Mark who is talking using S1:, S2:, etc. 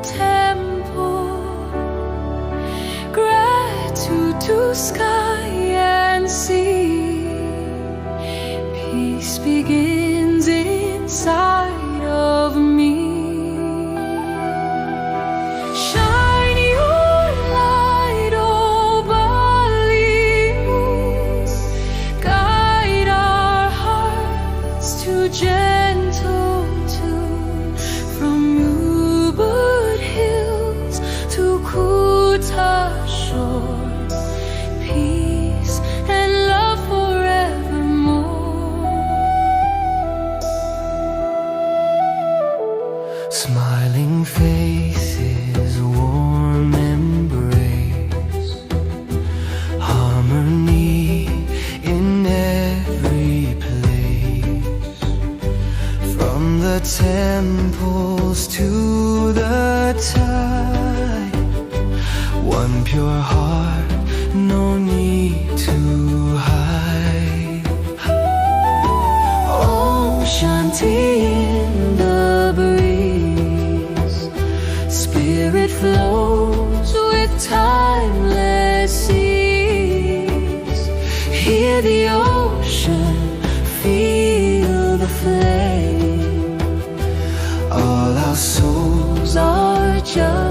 S1: temple, gratitude to sky and sea. Peace begins inside of me. Shine your light, oh Bali Moon, guide our hearts to gentle tune. From Ubud hills to Kuta shore, peace and love forevermore.
S2: Smiling faces, warm embrace, harmony in every place. From the temples to the tide, one pure heart, no need to hide. Om Shanti in the breeze, spirit flows with timeless seas. Hear the ocean, feel the flame. All our souls are just